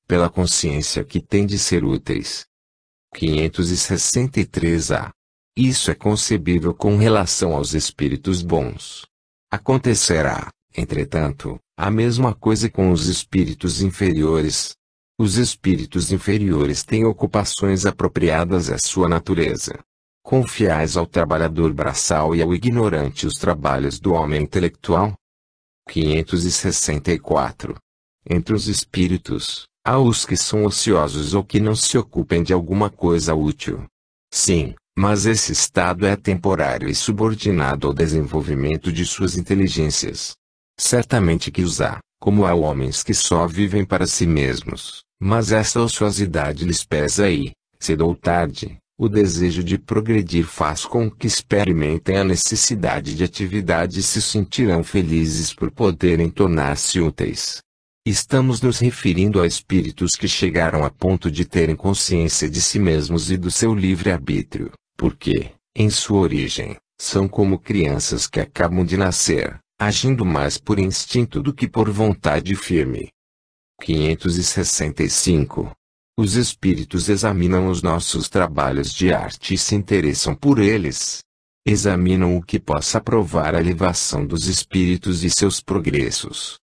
pela consciência que têm de ser úteis. 563-A. Isso é concebível com relação aos espíritos bons. Acontecerá, entretanto, a mesma coisa com os espíritos inferiores. Os espíritos inferiores têm ocupações apropriadas à sua natureza. Confiais ao trabalhador braçal e ao ignorante os trabalhos do homem intelectual? 564. Entre os espíritos, há os que são ociosos ou que não se ocupem de alguma coisa útil. Sim, mas esse estado é temporário e subordinado ao desenvolvimento de suas inteligências. Certamente que os há, como há homens que só vivem para si mesmos, mas essa ociosidade lhes pesa e, cedo ou tarde, o desejo de progredir faz com que experimentem a necessidade de atividade e se sentirão felizes por poderem tornar-se úteis. Estamos nos referindo a espíritos que chegaram a ponto de terem consciência de si mesmos e do seu livre-arbítrio, porque, em sua origem, são como crianças que acabam de nascer, agindo mais por instinto do que por vontade firme. 565. Os espíritos examinam os nossos trabalhos de arte e se interessam por eles. Examinam o que possa provar a elevação dos espíritos e seus progressos.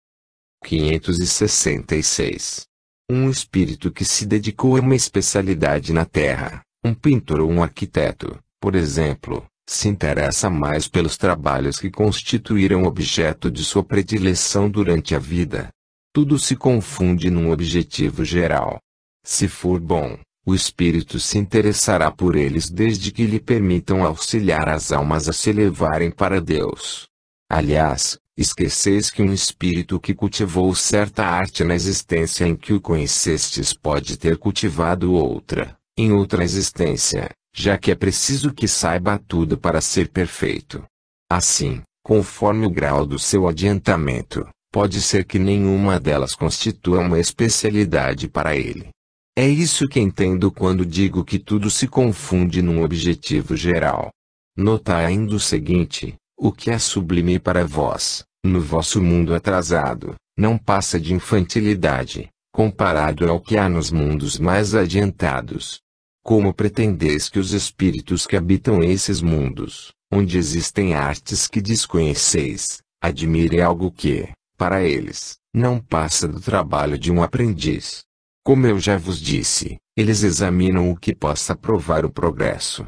566. Um espírito que se dedicou a uma especialidade na Terra, um pintor ou um arquiteto, por exemplo, se interessa mais pelos trabalhos que constituíram objeto de sua predileção durante a vida. Tudo se confunde num objetivo geral. Se for bom, o espírito se interessará por eles desde que lhe permitam auxiliar as almas a se elevarem para Deus. Aliás, esqueceis que um espírito que cultivou certa arte na existência em que o conhecestes pode ter cultivado outra, em outra existência, já que é preciso que saiba tudo para ser perfeito. Assim, conforme o grau do seu adiantamento, pode ser que nenhuma delas constitua uma especialidade para ele. É isso que entendo quando digo que tudo se confunde num objetivo geral. Notai ainda o seguinte: o que é sublime para vós, no vosso mundo atrasado, não passa de infantilidade, comparado ao que há nos mundos mais adiantados. Como pretendeis que os espíritos que habitam esses mundos, onde existem artes que desconheceis, admirem algo que, para eles, não passa do trabalho de um aprendiz? Como eu já vos disse, eles examinam o que possa provar o progresso.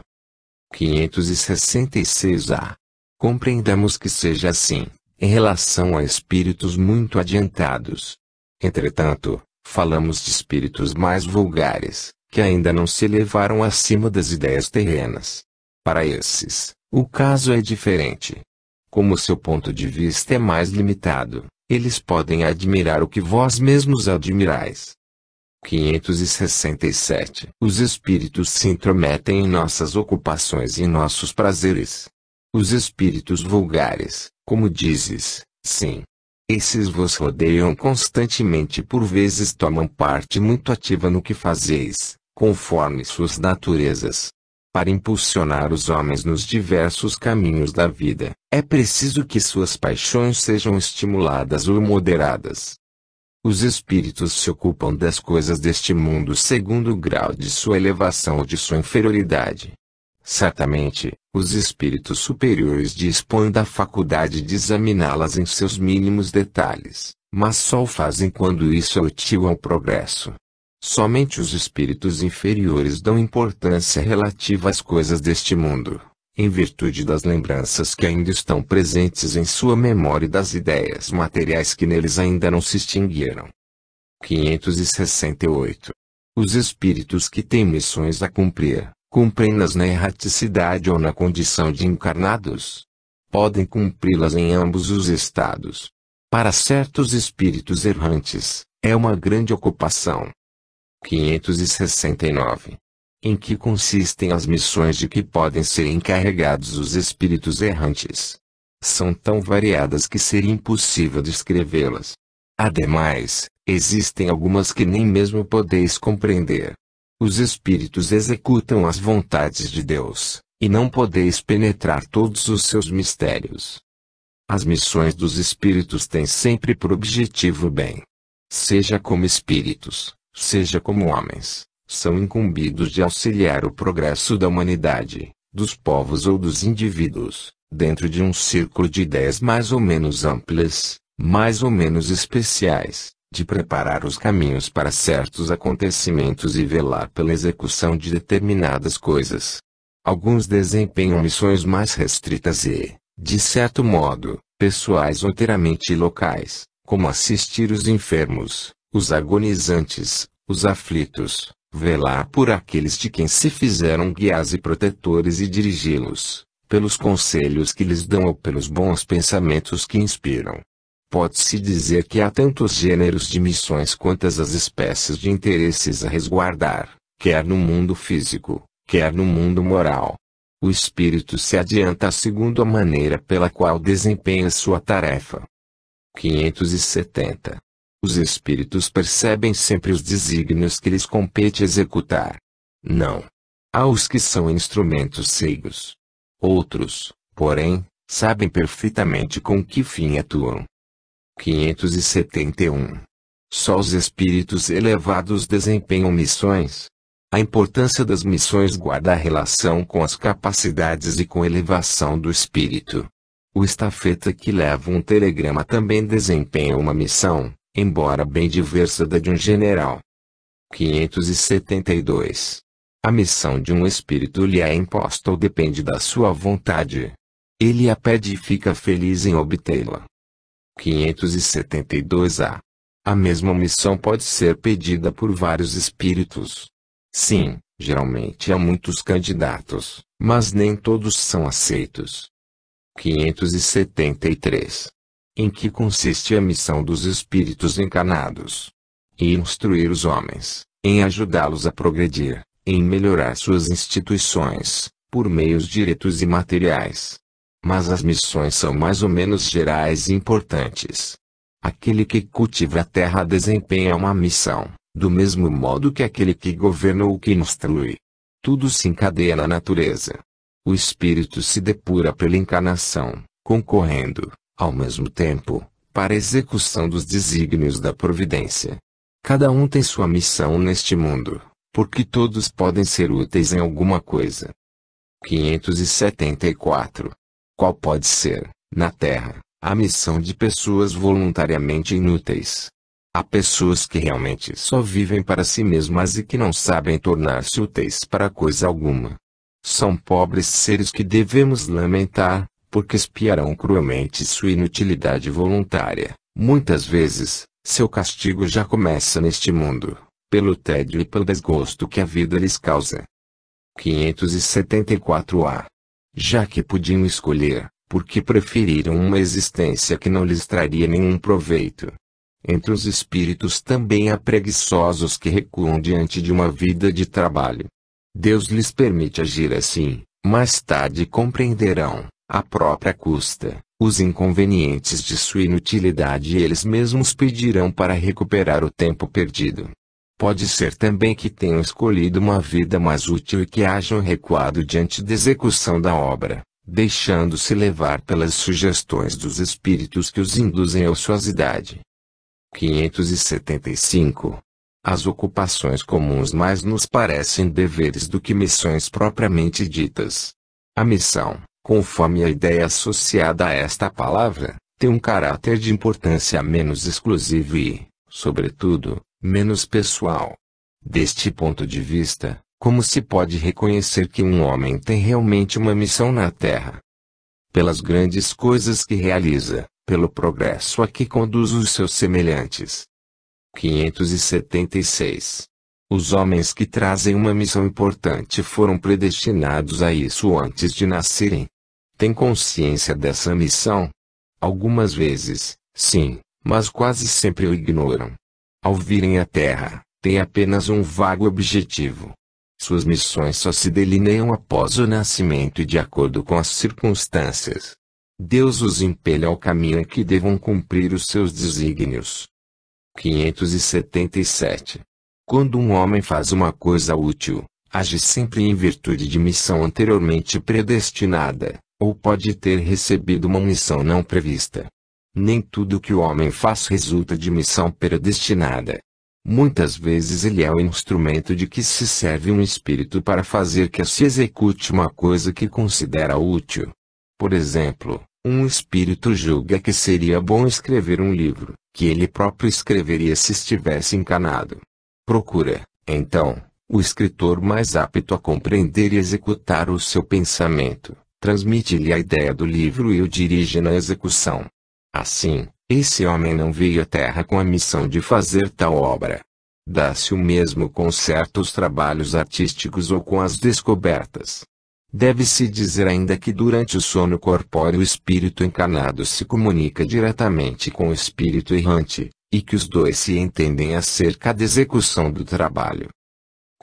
566-A. Compreendamos que seja assim, em relação a espíritos muito adiantados. Entretanto, falamos de espíritos mais vulgares, que ainda não se elevaram acima das ideias terrenas. Para esses, o caso é diferente. Como seu ponto de vista é mais limitado, eles podem admirar o que vós mesmos admirais. 567. Os espíritos se intrometem em nossas ocupações e em nossos prazeres. Os espíritos vulgares, como dizes, sim. Esses vos rodeiam constantemente e por vezes tomam parte muito ativa no que fazeis, conforme suas naturezas. Para impulsionar os homens nos diversos caminhos da vida, é preciso que suas paixões sejam estimuladas ou moderadas. Os espíritos se ocupam das coisas deste mundo segundo o grau de sua elevação ou de sua inferioridade. Certamente, os espíritos superiores dispõem da faculdade de examiná-las em seus mínimos detalhes, mas só o fazem quando isso é útil ao progresso. Somente os espíritos inferiores dão importância relativa às coisas deste mundo, em virtude das lembranças que ainda estão presentes em sua memória e das ideias materiais que neles ainda não se extinguiram. 568. Os espíritos que têm missões a cumprir, cumprem-nas na erraticidade ou na condição de encarnados. Podem cumpri-las em ambos os estados. Para certos espíritos errantes, é uma grande ocupação. 569. Em que consistem as missões de que podem ser encarregados os espíritos errantes? São tão variadas que seria impossível descrevê-las. Ademais, existem algumas que nem mesmo podeis compreender. Os espíritos executam as vontades de Deus, e não podeis penetrar todos os seus mistérios. As missões dos espíritos têm sempre por objetivo o bem. Seja como espíritos, seja como homens, são incumbidos de auxiliar o progresso da humanidade, dos povos ou dos indivíduos, dentro de um círculo de ideias mais ou menos amplas, mais ou menos especiais, de preparar os caminhos para certos acontecimentos e velar pela execução de determinadas coisas. Alguns desempenham missões mais restritas e, de certo modo, pessoais ou inteiramente locais, como assistir os enfermos, os agonizantes, os aflitos, velar por aqueles de quem se fizeram guias e protetores e dirigi-los, pelos conselhos que lhes dão ou pelos bons pensamentos que inspiram. Pode-se dizer que há tantos gêneros de missões quantas as espécies de interesses a resguardar, quer no mundo físico, quer no mundo moral. O espírito se adianta segundo a maneira pela qual desempenha sua tarefa. 570. Os espíritos percebem sempre os desígnios que lhes compete executar. Não. Há os que são instrumentos cegos. Outros, porém, sabem perfeitamente com que fim atuam. 571. Só os espíritos elevados desempenham missões. A importância das missões guarda relação com as capacidades e com a elevação do espírito. O estafeta que leva um telegrama também desempenha uma missão, embora bem diversa da de um general. 572. A missão de um espírito lhe é imposta ou depende da sua vontade. Ele a pede e fica feliz em obtê-la. 572-A. A mesma missão pode ser pedida por vários espíritos. Sim, geralmente há muitos candidatos, mas nem todos são aceitos. 573. Em que consiste a missão dos espíritos encarnados? Em instruir os homens, em ajudá-los a progredir, em melhorar suas instituições, por meios diretos e materiais. Mas as missões são mais ou menos gerais e importantes. Aquele que cultiva a terra desempenha uma missão, do mesmo modo que aquele que governa ou que instrui. Tudo se encadeia na natureza. O espírito se depura pela encarnação, concorrendo, ao mesmo tempo, para a execução dos desígnios da providência. Cada um tem sua missão neste mundo, porque todos podem ser úteis em alguma coisa. 574. Qual pode ser, na Terra, a missão de pessoas voluntariamente inúteis? Há pessoas que realmente só vivem para si mesmas e que não sabem tornar-se úteis para coisa alguma. São pobres seres que devemos lamentar, porque espiarão cruelmente sua inutilidade voluntária. Muitas vezes, seu castigo já começa neste mundo, pelo tédio e pelo desgosto que a vida lhes causa. 574-A. Já que podiam escolher, por que preferiram uma existência que não lhes traria nenhum proveito? Entre os espíritos também há preguiçosos que recuam diante de uma vida de trabalho. Deus lhes permite agir assim, mais tarde compreenderão, à própria custa, os inconvenientes de sua inutilidade e eles mesmos pedirão para recuperar o tempo perdido. Pode ser também que tenham escolhido uma vida mais útil e que hajam recuado diante da execução da obra, deixando-se levar pelas sugestões dos espíritos que os induzem à ociosidade. 575. As ocupações comuns mais nos parecem deveres do que missões propriamente ditas. A missão, conforme a ideia associada a esta palavra, tem um caráter de importância menos exclusivo e, sobretudo, menos pessoal. Deste ponto de vista, como se pode reconhecer que um homem tem realmente uma missão na Terra? Pelas grandes coisas que realiza, pelo progresso a que conduz os seus semelhantes. 576. Os homens que trazem uma missão importante foram predestinados a isso antes de nascerem. Têm consciência dessa missão? Algumas vezes, sim, mas quase sempre o ignoram. Ao virem à Terra, têm apenas um vago objetivo. Suas missões só se delineiam após o nascimento e de acordo com as circunstâncias. Deus os impele ao caminho em que devam cumprir os seus desígnios. 577. Quando um homem faz uma coisa útil, age sempre em virtude de missão anteriormente predestinada, ou pode ter recebido uma missão não prevista. Nem tudo que o homem faz resulta de missão predestinada. Muitas vezes ele é o instrumento de que se serve um espírito para fazer que se execute uma coisa que considera útil. Por exemplo, um espírito julga que seria bom escrever um livro, que ele próprio escreveria se estivesse encanado. Procura, então, o escritor mais apto a compreender e executar o seu pensamento, transmite-lhe a ideia do livro e o dirige na execução. Assim, esse homem não veio à Terra com a missão de fazer tal obra. Dá-se o mesmo com certos trabalhos artísticos ou com as descobertas. Deve-se dizer ainda que durante o sono corpóreo o espírito encarnado se comunica diretamente com o espírito errante, e que os dois se entendem acerca da execução do trabalho.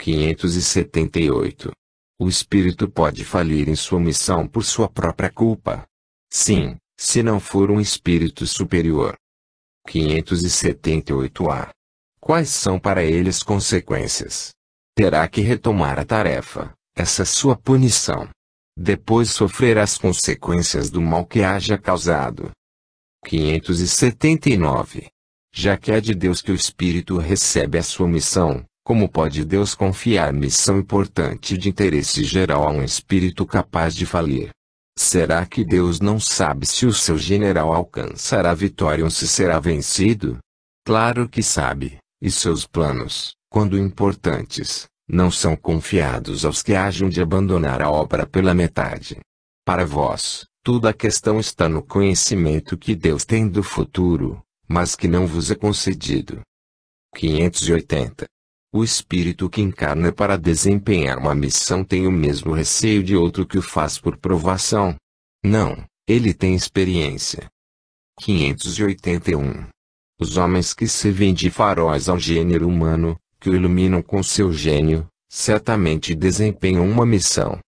578. O espírito pode falir em sua missão por sua própria culpa. Sim, se não for um espírito superior. 578-A. Quais são para ele as consequências? Terá que retomar a tarefa, essa sua punição. Depois sofrerá as consequências do mal que haja causado. 579. Já que é de Deus que o espírito recebe a sua missão, como pode Deus confiar missão importante de interesse geral a um espírito capaz de falir? Será que Deus não sabe se o seu general alcançará a vitória ou se será vencido? Claro que sabe, e seus planos, quando importantes, não são confiados aos que hajam de abandonar a obra pela metade. Para vós, toda a questão está no conhecimento que Deus tem do futuro, mas que não vos é concedido. 580. O espírito que encarna para desempenhar uma missão tem o mesmo receio de outro que o faz por provação? Não, ele tem experiência. 581. Os homens que servem de faróis ao gênero humano, que o iluminam com seu gênio, certamente desempenham uma missão.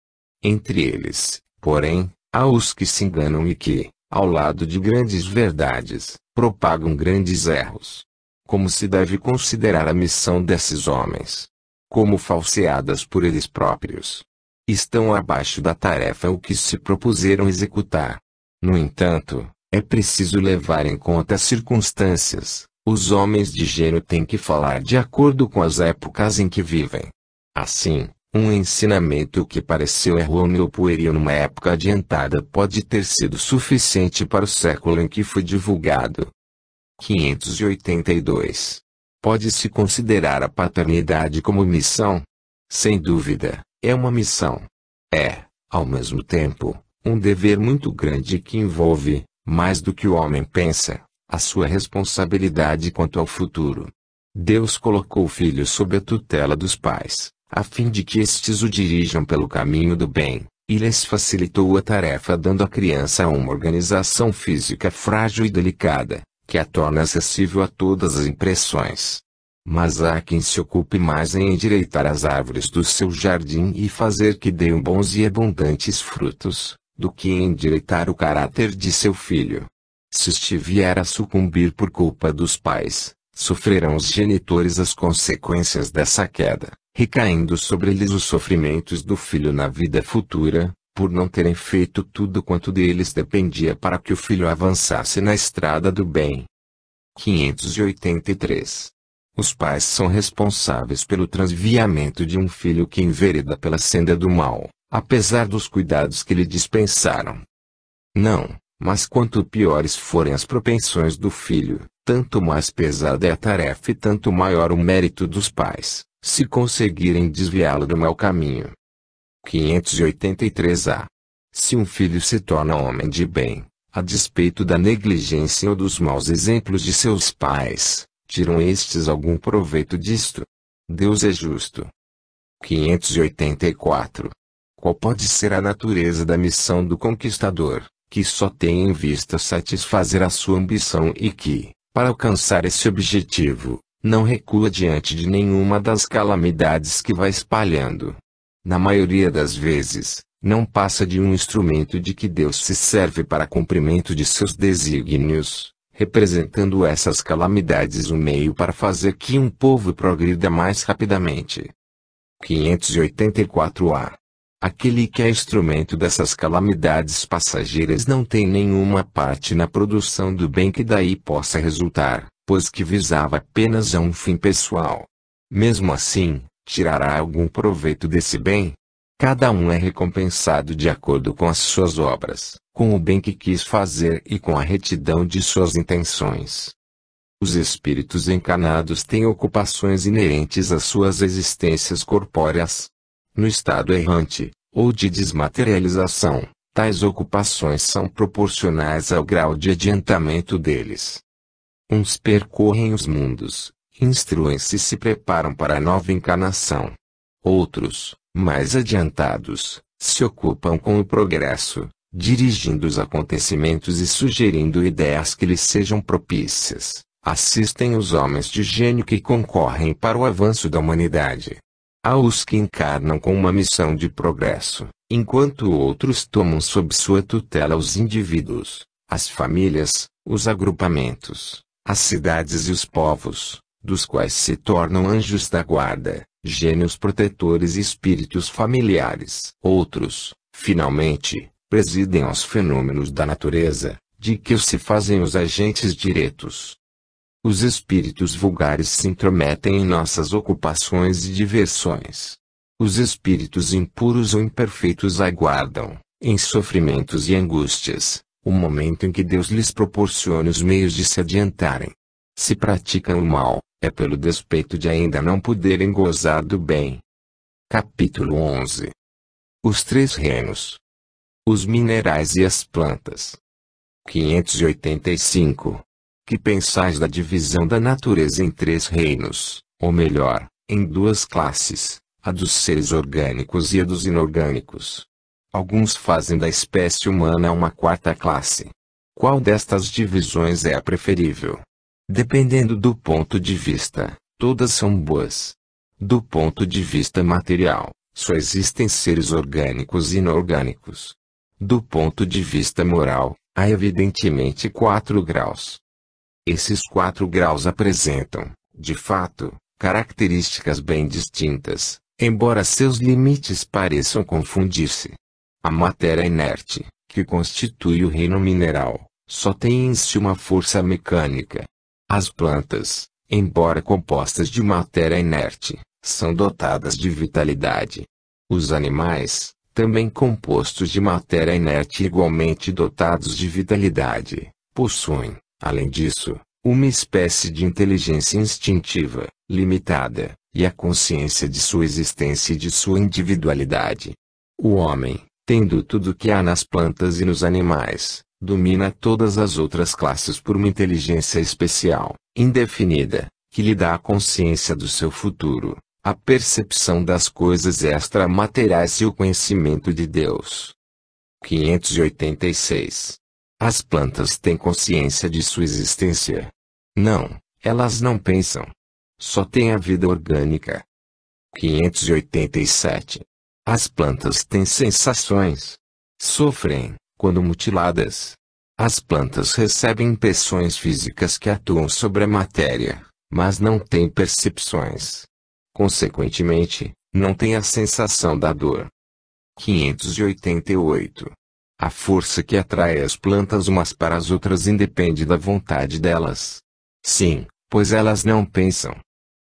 Entre eles, porém, há os que se enganam e que, ao lado de grandes verdades, propagam grandes erros. Como se deve considerar a missão desses homens? Como falseadas por eles próprios. Estão abaixo da tarefa o que se propuseram executar. No entanto, é preciso levar em conta as circunstâncias. Os homens de gênio têm que falar de acordo com as épocas em que vivem. Assim, um ensinamento que pareceu errôneo ou pueril numa época adiantada pode ter sido suficiente para o século em que foi divulgado. 582. Pode-se considerar a paternidade como missão? Sem dúvida, é uma missão. É, ao mesmo tempo, um dever muito grande que envolve, mais do que o homem pensa, a sua responsabilidade quanto ao futuro. Deus colocou o filho sob a tutela dos pais, a fim de que estes o dirijam pelo caminho do bem, e lhes facilitou a tarefa dando à criança uma organização física frágil e delicada, que a torna acessível a todas as impressões. Mas há quem se ocupe mais em endireitar as árvores do seu jardim e fazer que deem bons e abundantes frutos, do que em endireitar o caráter de seu filho. Se este vier a sucumbir por culpa dos pais, sofrerão os genitores as consequências dessa queda, recaindo sobre eles os sofrimentos do filho na vida futura, por não terem feito tudo quanto deles dependia para que o filho avançasse na estrada do bem. 583. Os pais são responsáveis pelo transviamento de um filho que envereda pela senda do mal, apesar dos cuidados que lhe dispensaram. Não, mas quanto piores forem as propensões do filho, tanto mais pesada é a tarefa e tanto maior o mérito dos pais, se conseguirem desviá-lo do mau caminho. 583-A. Se um filho se torna homem de bem, a despeito da negligência ou dos maus exemplos de seus pais, tiram estes algum proveito disto? Deus é justo. 584. Qual pode ser a natureza da missão do conquistador, que só tem em vista satisfazer a sua ambição e que, para alcançar esse objetivo, não recua diante de nenhuma das calamidades que vai espalhando? Na maioria das vezes, não passa de um instrumento de que Deus se serve para cumprimento de seus desígnios, representando essas calamidades um meio para fazer que um povo progrida mais rapidamente. 584-A. Aquele que é instrumento dessas calamidades passageiras não tem nenhuma parte na produção do bem que daí possa resultar, pois que visava apenas a um fim pessoal. Mesmo assim, tirará algum proveito desse bem? Cada um é recompensado de acordo com as suas obras, com o bem que quis fazer e com a retidão de suas intenções. Os espíritos encarnados têm ocupações inerentes às suas existências corpóreas. No estado errante, ou de desmaterialização, tais ocupações são proporcionais ao grau de adiantamento deles. Uns percorrem os mundos, instruem-se e se preparam para a nova encarnação. Outros, mais adiantados, se ocupam com o progresso, dirigindo os acontecimentos e sugerindo ideias que lhes sejam propícias. Assistem os homens de gênio que concorrem para o avanço da humanidade. Há os que encarnam com uma missão de progresso, enquanto outros tomam sob sua tutela os indivíduos, as famílias, os agrupamentos, as cidades e os povos, dos quais se tornam anjos da guarda, gênios protetores e espíritos familiares. Outros, finalmente, presidem aos fenômenos da natureza, de que se fazem os agentes diretos. Os espíritos vulgares se intrometem em nossas ocupações e diversões. Os espíritos impuros ou imperfeitos aguardam, em sofrimentos e angústias, o momento em que Deus lhes proporcione os meios de se adiantarem. Se praticam o mal, é pelo despeito de ainda não poderem gozar do bem. Capítulo 11. Os três reinos. Os minerais e as plantas. 585. Que pensais da divisão da natureza em três reinos, ou melhor, em duas classes, a dos seres orgânicos e a dos inorgânicos? Alguns fazem da espécie humana uma quarta classe. Qual destas divisões é a preferível? Dependendo do ponto de vista, todas são boas. Do ponto de vista material, só existem seres orgânicos e inorgânicos. Do ponto de vista moral, há evidentemente 4 graus. Esses 4 graus apresentam, de fato, características bem distintas, embora seus limites pareçam confundir-se. A matéria inerte, que constitui o reino mineral, só tem em si uma força mecânica. As plantas, embora compostas de matéria inerte, são dotadas de vitalidade. Os animais, também compostos de matéria inerte e igualmente dotados de vitalidade, possuem, além disso, uma espécie de inteligência instintiva, limitada, e a consciência de sua existência e de sua individualidade. O homem, tendo tudo o que há nas plantas e nos animais, domina todas as outras classes por uma inteligência especial, indefinida, que lhe dá a consciência do seu futuro, a percepção das coisas extramateriais e o conhecimento de Deus. 586. As plantas têm consciência de sua existência? Não, elas não pensam. Só têm a vida orgânica. 587. As plantas têm sensações. Sofrem, quando mutiladas. As plantas recebem impressões físicas que atuam sobre a matéria, mas não têm percepções. Consequentemente, não têm a sensação da dor. 588. A força que atrai as plantas umas para as outras independe da vontade delas. Sim, pois elas não pensam.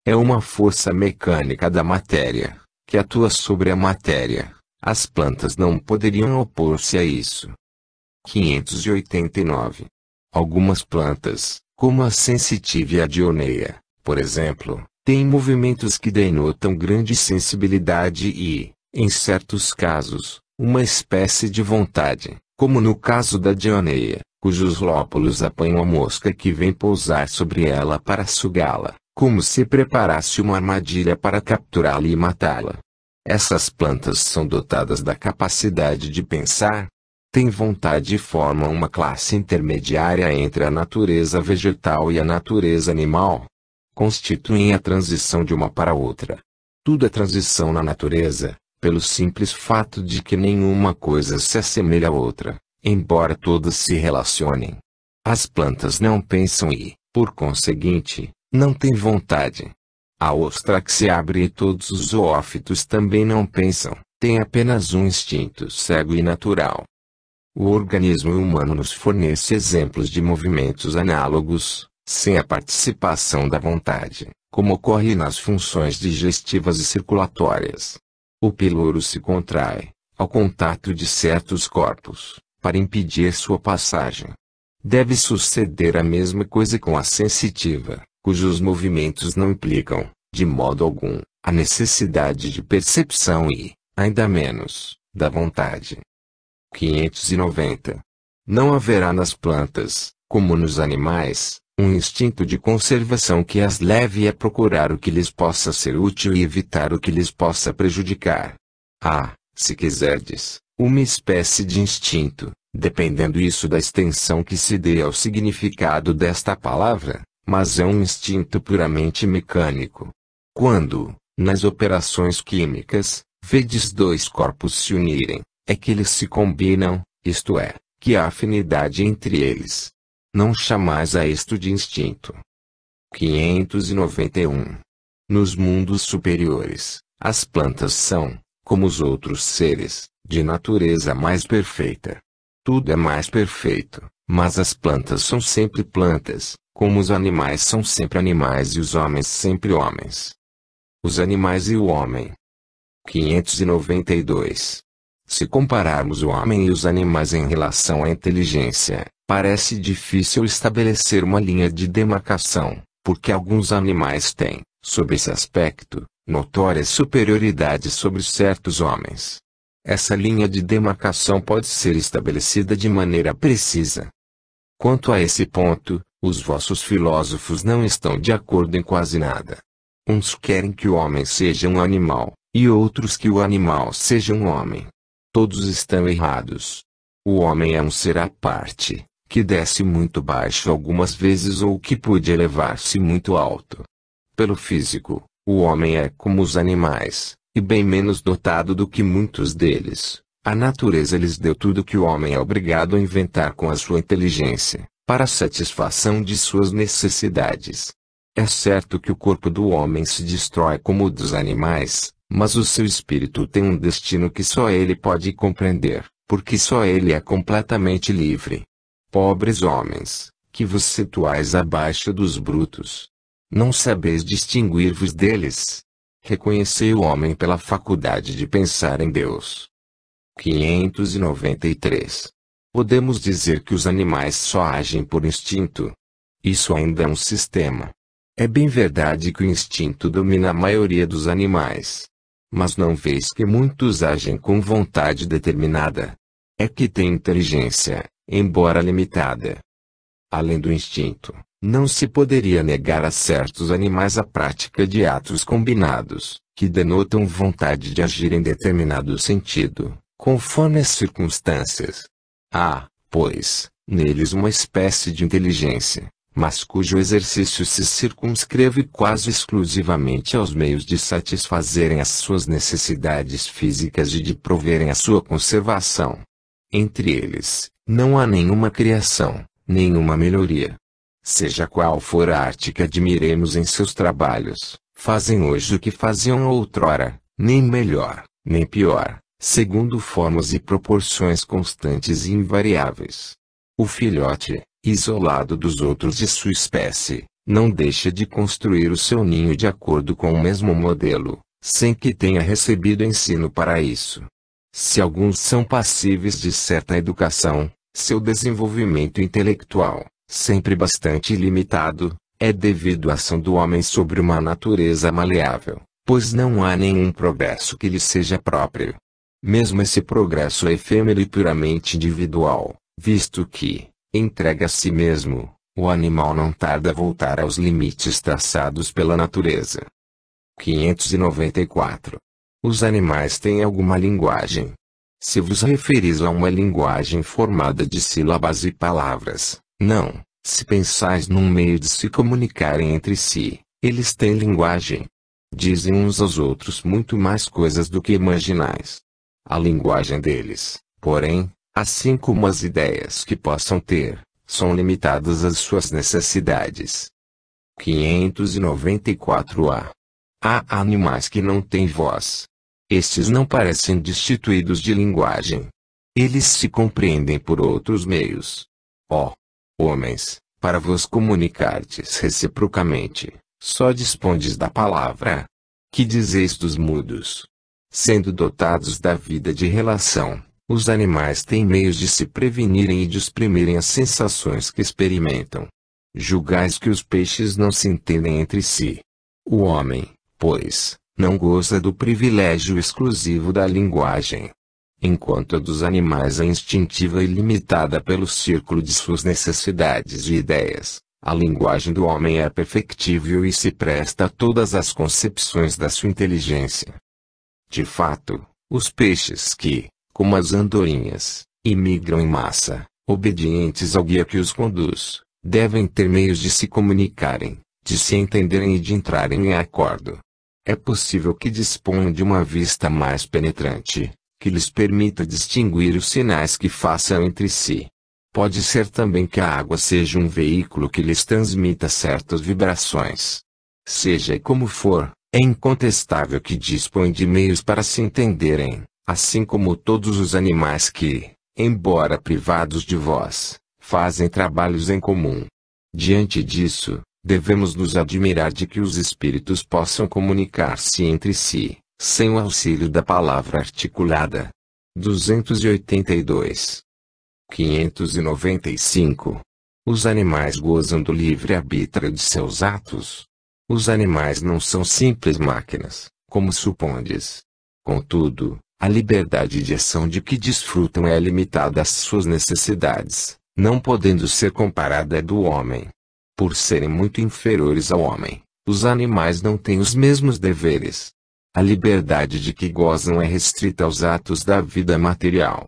É uma força mecânica da matéria, que atua sobre a matéria. As plantas não poderiam opor-se a isso. 589. Algumas plantas, como a sensitiva e a dioneia, por exemplo, têm movimentos que denotam grande sensibilidade e, em certos casos, uma espécie de vontade, como no caso da dioneia, cujos lóbulos apanham a mosca que vem pousar sobre ela para sugá-la, como se preparasse uma armadilha para capturá-la e matá-la. Essas plantas são dotadas da capacidade de pensar, têm vontade e formam uma classe intermediária entre a natureza vegetal e a natureza animal. Constituem a transição de uma para outra. Tudo é transição na natureza, pelo simples fato de que nenhuma coisa se assemelha à outra, embora todas se relacionem. As plantas não pensam e, por conseguinte, não têm vontade. A ostra que se abre e todos os zoófitos também não pensam, têm apenas um instinto cego e natural. O organismo humano nos fornece exemplos de movimentos análogos, sem a participação da vontade, como ocorre nas funções digestivas e circulatórias. O píloro se contrai, ao contato de certos corpos, para impedir sua passagem. Deve suceder a mesma coisa com a sensitiva, cujos movimentos não implicam, de modo algum, a necessidade de percepção e, ainda menos, da vontade. 590. Não haverá nas plantas, como nos animais, um instinto de conservação que as leve a procurar o que lhes possa ser útil e evitar o que lhes possa prejudicar. Há, se quiserdes, uma espécie de instinto, dependendo isso da extensão que se dê ao significado desta palavra, mas é um instinto puramente mecânico. Quando, nas operações químicas, vedes dois corpos se unirem, é que eles se combinam, isto é, que há afinidade entre eles. Não chamais a isto de instinto. 591. Nos mundos superiores, as plantas são, como os outros seres, de natureza mais perfeita. Tudo é mais perfeito, mas as plantas são sempre plantas, como os animais são sempre animais e os homens sempre homens. Os animais e o homem. 592. Se compararmos o homem e os animais em relação à inteligência, parece difícil estabelecer uma linha de demarcação, porque alguns animais têm, sob esse aspecto, notória superioridade sobre certos homens. Essa linha de demarcação pode ser estabelecida de maneira precisa. Quanto a esse ponto, os vossos filósofos não estão de acordo em quase nada. Uns querem que o homem seja um animal, e outros que o animal seja um homem. Todos estão errados. O homem é um ser à parte, que desce muito baixo algumas vezes ou que pode elevar-se muito alto. Pelo físico, o homem é como os animais, e bem menos dotado do que muitos deles. A natureza lhes deu tudo que o homem é obrigado a inventar com a sua inteligência, para a satisfação de suas necessidades. É certo que o corpo do homem se destrói como o dos animais, mas o seu espírito tem um destino que só ele pode compreender, porque só ele é completamente livre. Pobres homens, que vos situais abaixo dos brutos. Não sabeis distinguir-vos deles. Reconhecei o homem pela faculdade de pensar em Deus. 593. Podemos dizer que os animais só agem por instinto. Isso ainda é um sistema. É bem verdade que o instinto domina a maioria dos animais. Mas não vês que muitos agem com vontade determinada. É que têm inteligência, embora limitada. Além do instinto, não se poderia negar a certos animais a prática de atos combinados, que denotam vontade de agir em determinado sentido, conforme as circunstâncias. Há, pois, neles uma espécie de inteligência, mas cujo exercício se circunscreve quase exclusivamente aos meios de satisfazerem as suas necessidades físicas e de proverem a sua conservação. Entre eles, não há nenhuma criação, nenhuma melhoria. Seja qual for a arte que admiremos em seus trabalhos, fazem hoje o que faziam outrora, nem melhor, nem pior, segundo formas e proporções constantes e invariáveis. O filhote, isolado dos outros de sua espécie, não deixa de construir o seu ninho de acordo com o mesmo modelo, sem que tenha recebido ensino para isso. Se alguns são passíveis de certa educação, seu desenvolvimento intelectual, sempre bastante limitado, é devido à ação do homem sobre uma natureza maleável, pois não há nenhum progresso que lhe seja próprio. Mesmo esse progresso é efêmero e puramente individual, visto que, entregue a si mesmo, o animal não tarda a voltar aos limites traçados pela natureza. 594. Os animais têm alguma linguagem. Se vos referis a uma linguagem formada de sílabas e palavras, não, se pensais num meio de se comunicarem entre si, eles têm linguagem. Dizem uns aos outros muito mais coisas do que imaginais. A linguagem deles, porém, assim como as ideias que possam ter, são limitadas às suas necessidades. 594-A. Há animais que não têm voz. Estes não parecem destituídos de linguagem. Eles se compreendem por outros meios. Ó, homens, para vos comunicardes reciprocamente, só dispondes da palavra. Que dizeis dos mudos? Sendo dotados da vida de relação, os animais têm meios de se prevenirem e de exprimirem as sensações que experimentam. Julgais que os peixes não se entendem entre si. O homem, pois, não goza do privilégio exclusivo da linguagem. Enquanto a dos animais é instintiva e limitada pelo círculo de suas necessidades e ideias, a linguagem do homem é perfectível e se presta a todas as concepções da sua inteligência. De fato, os peixes que, como as andorinhas, imigram em massa, obedientes ao guia que os conduz, devem ter meios de se comunicarem, de se entenderem e de entrarem em acordo. É possível que disponham de uma vista mais penetrante, que lhes permita distinguir os sinais que façam entre si. Pode ser também que a água seja um veículo que lhes transmita certas vibrações. Seja como for, é incontestável que dispõem de meios para se entenderem, assim como todos os animais que, embora privados de voz, fazem trabalhos em comum. Diante disso, devemos nos admirar de que os espíritos possam comunicar-se entre si, sem o auxílio da palavra articulada. 282. 595. Os animais gozam do livre-arbítrio de seus atos. Os animais não são simples máquinas, como supondes. Contudo, a liberdade de ação de que desfrutam é limitada às suas necessidades, não podendo ser comparada à do homem. Por serem muito inferiores ao homem, os animais não têm os mesmos deveres. A liberdade de que gozam é restrita aos atos da vida material.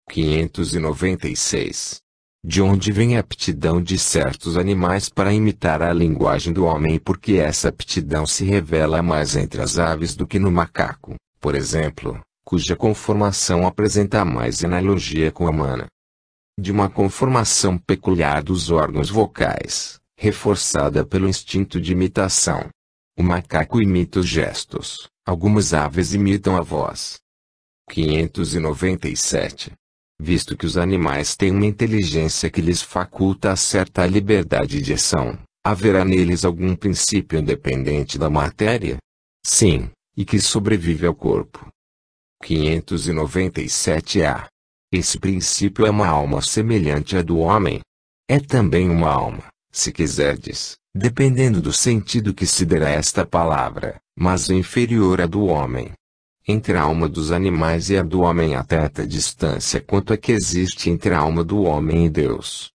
596. De onde vem a aptidão de certos animais para imitar a linguagem do homem e por que essa aptidão se revela mais entre as aves do que no macaco, por exemplo, cuja conformação apresenta mais analogia com a humana? De uma conformação peculiar dos órgãos vocais, reforçada pelo instinto de imitação. O macaco imita os gestos, algumas aves imitam a voz. 597. Visto que os animais têm uma inteligência que lhes faculta certa liberdade de ação, haverá neles algum princípio independente da matéria? Sim, e que sobrevive ao corpo. 597-A. Esse princípio é uma alma semelhante à do homem. É também uma alma, se quiserdes, dependendo do sentido que se der a esta palavra, mas inferior à do homem. Entre a alma dos animais e a do homem há tanta distância quanto a que existe entre a alma do homem e Deus.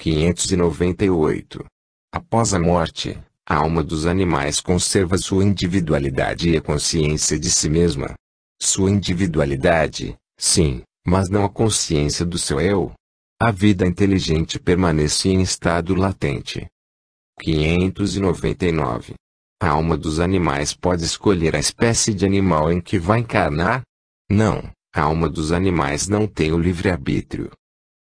598. Após a morte, a alma dos animais conserva sua individualidade e a consciência de si mesma. Sua individualidade, sim, mas não a consciência do seu eu. A vida inteligente permanece em estado latente. 599. A alma dos animais pode escolher a espécie de animal em que vai encarnar? Não, a alma dos animais não tem o livre-arbítrio.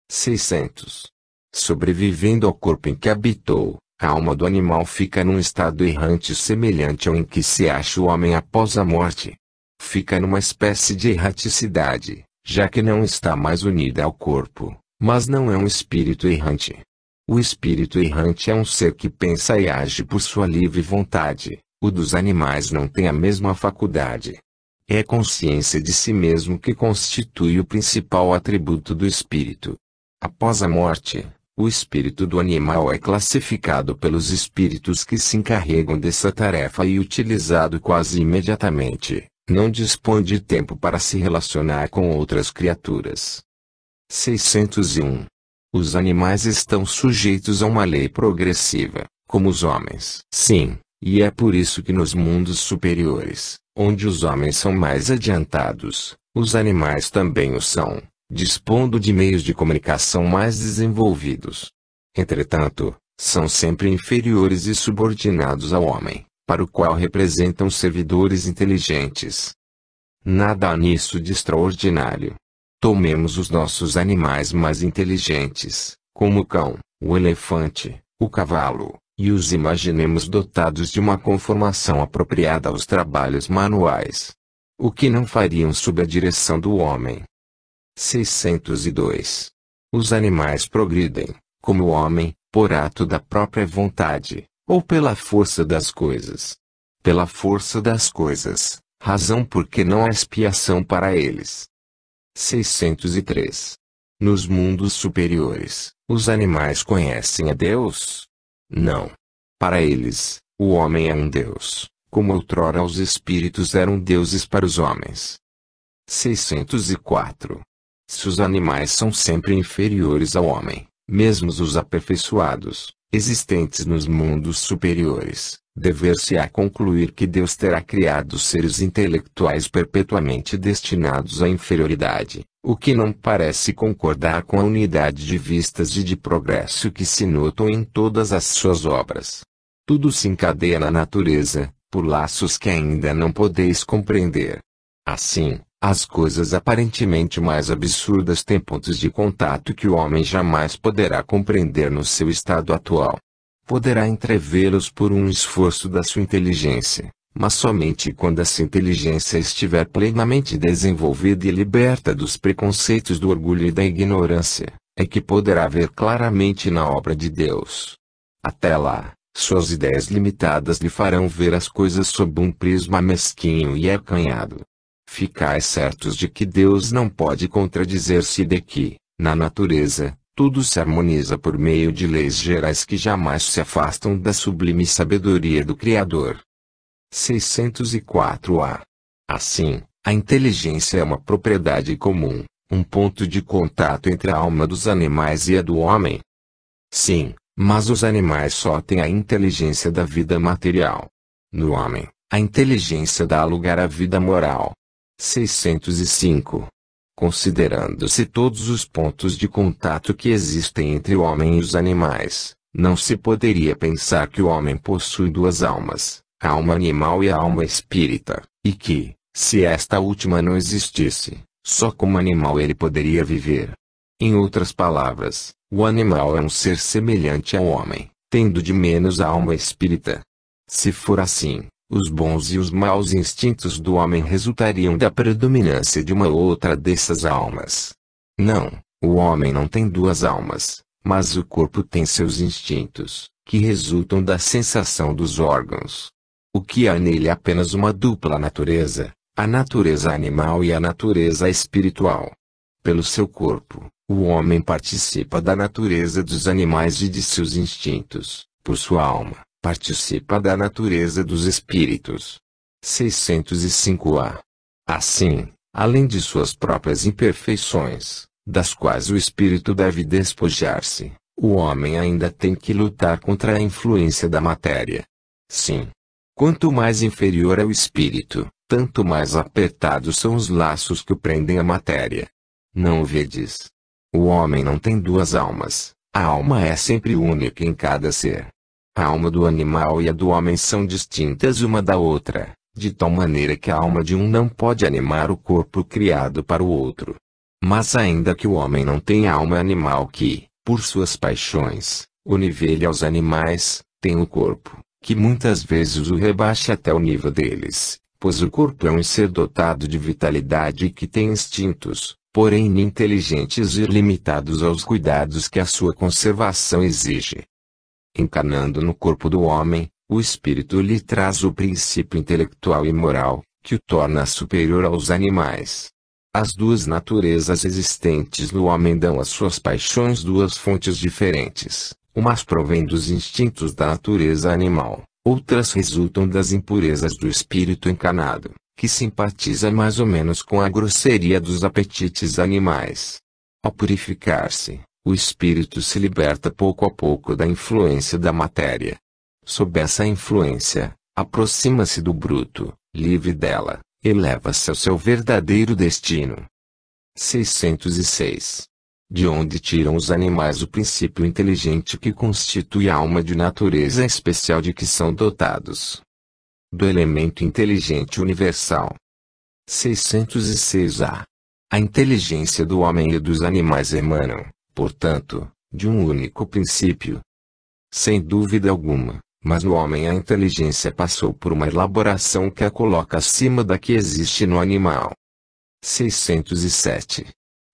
600. Sobrevivendo ao corpo em que habitou, a alma do animal fica num estado errante semelhante ao em que se acha o homem após a morte. Fica numa espécie de erraticidade, já que não está mais unida ao corpo, mas não é um espírito errante. O espírito errante é um ser que pensa e age por sua livre vontade, o dos animais não tem a mesma faculdade. É a consciência de si mesmo que constitui o principal atributo do espírito. Após a morte, o espírito do animal é classificado pelos espíritos que se encarregam dessa tarefa e utilizado quase imediatamente, não dispõe de tempo para se relacionar com outras criaturas. 601. Os animais estão sujeitos a uma lei progressiva, como os homens. Sim, e é por isso que nos mundos superiores, onde os homens são mais adiantados, os animais também o são, dispondo de meios de comunicação mais desenvolvidos. Entretanto, são sempre inferiores e subordinados ao homem, para o qual representam servidores inteligentes. Nada há nisso de extraordinário. Tomemos os nossos animais mais inteligentes, como o cão, o elefante, o cavalo, e os imaginemos dotados de uma conformação apropriada aos trabalhos manuais. O que não fariam sob a direção do homem? 602. Os animais progridem, como o homem, por ato da própria vontade, ou pela força das coisas. Pela força das coisas, razão porque não há expiação para eles. 603. Nos mundos superiores, os animais conhecem a Deus? Não. Para eles, o homem é um Deus, como outrora os espíritos eram deuses para os homens. 604. Se os animais são sempre inferiores ao homem, mesmo os aperfeiçoados, existentes nos mundos superiores, dever-se-á concluir que Deus terá criado seres intelectuais perpetuamente destinados à inferioridade, o que não parece concordar com a unidade de vistas e de progresso que se notam em todas as suas obras. Tudo se encadeia na natureza, por laços que ainda não podeis compreender. Assim, as coisas aparentemente mais absurdas têm pontos de contato que o homem jamais poderá compreender no seu estado atual. Poderá entrevê-los por um esforço da sua inteligência, mas somente quando essa inteligência estiver plenamente desenvolvida e liberta dos preconceitos do orgulho e da ignorância, é que poderá ver claramente na obra de Deus. Até lá, suas ideias limitadas lhe farão ver as coisas sob um prisma mesquinho e acanhado. Ficais certos de que Deus não pode contradizer-se e de que, na natureza, tudo se harmoniza por meio de leis gerais que jamais se afastam da sublime sabedoria do Criador. 604-A. Assim, a inteligência é uma propriedade comum, um ponto de contato entre a alma dos animais e a do homem. Sim, mas os animais só têm a inteligência da vida material. No homem, a inteligência dá lugar à vida moral. 605. Considerando-se todos os pontos de contato que existem entre o homem e os animais, não se poderia pensar que o homem possui duas almas, a alma animal e a alma espírita, e que, se esta última não existisse, só como animal ele poderia viver. Em outras palavras, o animal é um ser semelhante ao homem, tendo de menos a alma espírita. Se for assim, os bons e os maus instintos do homem resultariam da predominância de uma ou outra dessas almas. Não, o homem não tem duas almas, mas o corpo tem seus instintos, que resultam da sensação dos órgãos. O que há nele é apenas uma dupla natureza, a natureza animal e a natureza espiritual. Pelo seu corpo, o homem participa da natureza dos animais e de seus instintos, por sua alma participa da natureza dos espíritos. 605-A. Assim, além de suas próprias imperfeições, das quais o espírito deve despojar-se, o homem ainda tem que lutar contra a influência da matéria. Sim. Quanto mais inferior é o espírito, tanto mais apertados são os laços que o prendem à matéria. Não o vedes? O homem não tem duas almas, a alma é sempre única em cada ser. A alma do animal e a do homem são distintas uma da outra, de tal maneira que a alma de um não pode animar o corpo criado para o outro. Mas ainda que o homem não tenha alma animal que, por suas paixões, o nivele aos animais, tem o corpo, que muitas vezes o rebaixa até o nível deles, pois o corpo é um ser dotado de vitalidade e que tem instintos, porém inteligentes e limitados aos cuidados que a sua conservação exige. Encarnando no corpo do homem, o espírito lhe traz o princípio intelectual e moral, que o torna superior aos animais. As duas naturezas existentes no homem dão às suas paixões duas fontes diferentes, umas provêm dos instintos da natureza animal, outras resultam das impurezas do espírito encarnado, que simpatiza mais ou menos com a grosseria dos apetites animais. Ao purificar-se, o espírito se liberta pouco a pouco da influência da matéria. Sob essa influência, aproxima-se do bruto, livre dela, eleva-se ao seu verdadeiro destino. 606. De onde tiram os animais o princípio inteligente que constitui a alma de natureza especial de que são dotados? Do elemento inteligente universal. 606-A. A inteligência do homem e dos animais emanam, portanto, de um único princípio. Sem dúvida alguma, mas no homem a inteligência passou por uma elaboração que a coloca acima da que existe no animal. 607.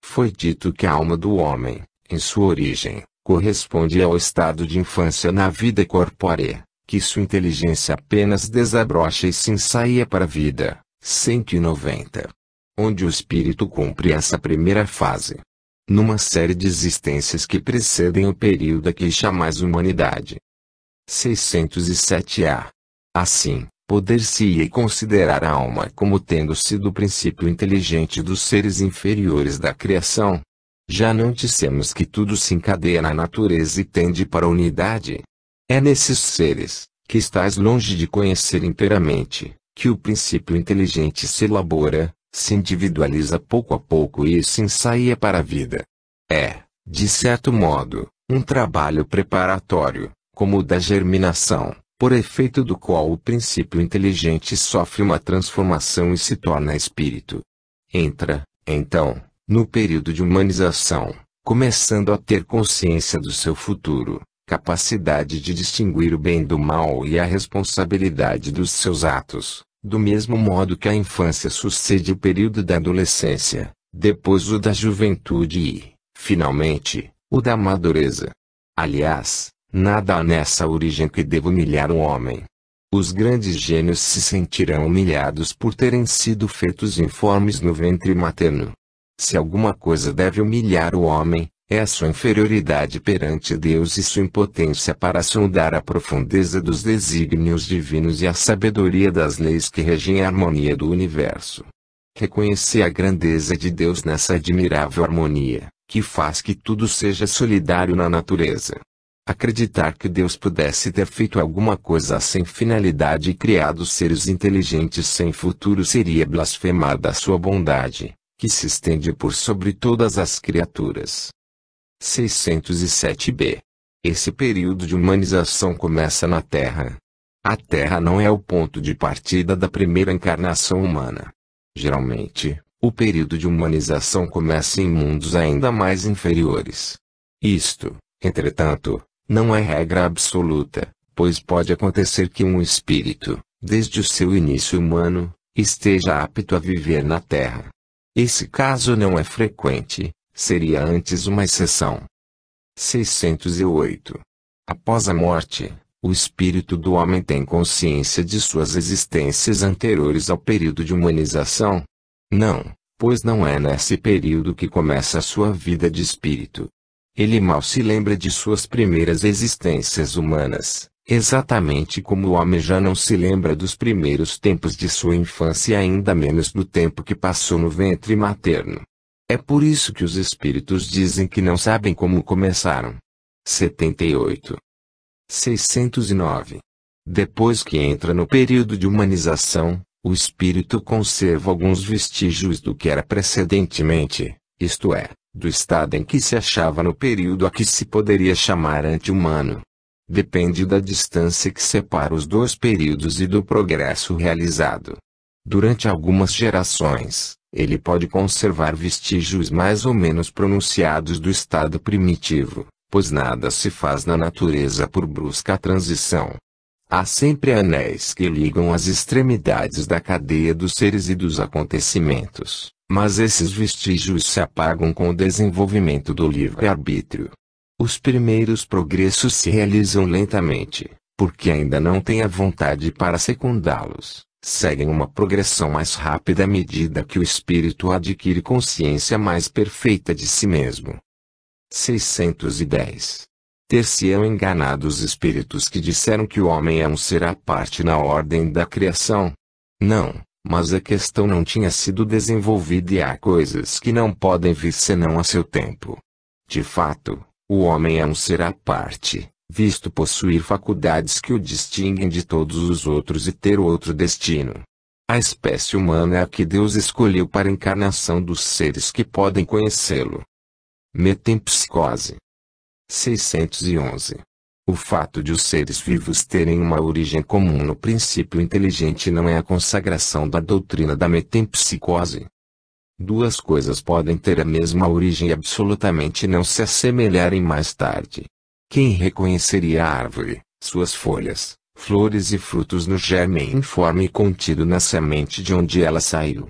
Foi dito que a alma do homem, em sua origem, corresponde ao estado de infância na vida corpórea, que sua inteligência apenas desabrocha e se ensaia para a vida, 190. Onde o espírito cumpre essa primeira fase. Numa série de existências que precedem o período a que chamais humanidade. 607-A. Assim, poder-se-ia considerar a alma como tendo sido o princípio inteligente dos seres inferiores da criação. Já não dissemos que tudo se encadeia na natureza e tende para a unidade? É nesses seres, que estás longe de conhecer inteiramente, que o princípio inteligente se elabora, se individualiza pouco a pouco e se ensaia para a vida. É, de certo modo, um trabalho preparatório, como o da germinação, por efeito do qual o princípio inteligente sofre uma transformação e se torna espírito. Entra, então, no período de humanização, começando a ter consciência do seu futuro, capacidade de distinguir o bem do mal e a responsabilidade dos seus atos, do mesmo modo que a infância sucede o período da adolescência, depois o da juventude e, finalmente, o da madureza. Aliás, nada há nessa origem que deva humilhar o homem. Os grandes gênios se sentirão humilhados por terem sido feitos informes no ventre materno. Se alguma coisa deve humilhar o homem, é a sua inferioridade perante Deus e sua impotência para sondar a profundeza dos desígnios divinos e a sabedoria das leis que regem a harmonia do universo. Reconhecer a grandeza de Deus nessa admirável harmonia, que faz que tudo seja solidário na natureza. Acreditar que Deus pudesse ter feito alguma coisa sem finalidade e criado seres inteligentes sem futuro seria blasfemar da sua bondade, que se estende por sobre todas as criaturas. 607-B. Esse período de humanização começa na Terra. A Terra não é o ponto de partida da primeira encarnação humana. Geralmente, o período de humanização começa em mundos ainda mais inferiores. Isto, entretanto, não é regra absoluta, pois pode acontecer que um espírito, desde o seu início humano, esteja apto a viver na Terra. Esse caso não é frequente, seria antes uma exceção. 608. Após a morte, o espírito do homem tem consciência de suas existências anteriores ao período de humanização? Não, pois não é nesse período que começa a sua vida de espírito. Ele mal se lembra de suas primeiras existências humanas, exatamente como o homem já não se lembra dos primeiros tempos de sua infância e ainda menos do tempo que passou no ventre materno. É por isso que os espíritos dizem que não sabem como começaram. 78. 609. Depois que entra no período de humanização, o espírito conserva alguns vestígios do que era precedentemente, isto é, do estado em que se achava no período a que se poderia chamar ante-humano. Depende da distância que separa os dois períodos e do progresso realizado. Durante algumas gerações, ele pode conservar vestígios mais ou menos pronunciados do estado primitivo, pois nada se faz na natureza por brusca transição. Há sempre anéis que ligam as extremidades da cadeia dos seres e dos acontecimentos, mas esses vestígios se apagam com o desenvolvimento do livre-arbítrio. Os primeiros progressos se realizam lentamente, porque ainda não tem a vontade para secundá-los, seguem uma progressão mais rápida à medida que o espírito adquire consciência mais perfeita de si mesmo. 610. Ter-se-ão enganados os espíritos que disseram que o homem é um ser à parte na ordem da criação? Não, mas a questão não tinha sido desenvolvida e há coisas que não podem vir senão a seu tempo. De fato, o homem é um ser à parte, visto possuir faculdades que o distinguem de todos os outros e ter outro destino. A espécie humana é a que Deus escolheu para a encarnação dos seres que podem conhecê-lo. Metempsicose. 611. O fato de os seres vivos terem uma origem comum no princípio inteligente não é a consagração da doutrina da metempsicose. Duas coisas podem ter a mesma origem e absolutamente não se assemelharem mais tarde. Quem reconheceria a árvore, suas folhas, flores e frutos no germe informe contido na semente de onde ela saiu?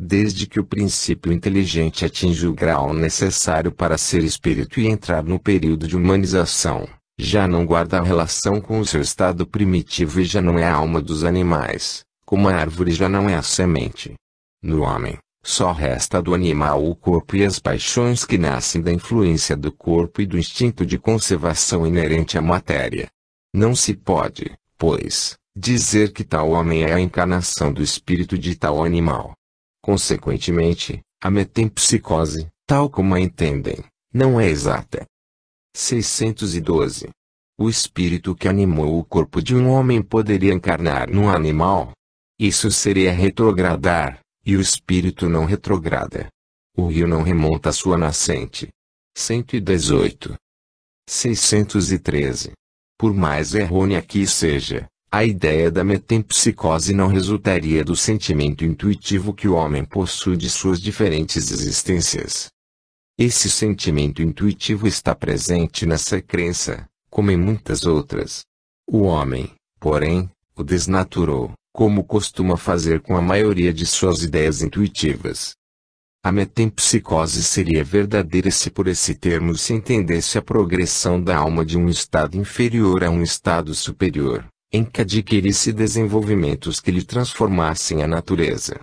desde que o princípio inteligente atinja o grau necessário para ser espírito e entrar no período de humanização, já não guarda a relação com o seu estado primitivo e já não é a alma dos animais, como a árvore já não é a semente. No homem, só resta do animal o corpo e as paixões que nascem da influência do corpo e do instinto de conservação inerente à matéria. Não se pode, pois, dizer que tal homem é a encarnação do espírito de tal animal. Consequentemente, a metempsicose, tal como a entendem, não é exata. 612. O espírito que animou o corpo de um homem poderia encarnar num animal? Isso seria retrogradar, e o espírito não retrograda. O rio não remonta à sua nascente. 118. 613. Por mais errônea que seja, a ideia da metempsicose não resultaria do sentimento intuitivo que o homem possui de suas diferentes existências. Esse sentimento intuitivo está presente nessa crença, como em muitas outras. O homem, porém, o desnaturou, como costuma fazer com a maioria de suas ideias intuitivas. A metempsicose seria verdadeira se por esse termo se entendesse a progressão da alma de um estado inferior a um estado superior, em que adquirisse desenvolvimentos que lhe transformassem a natureza.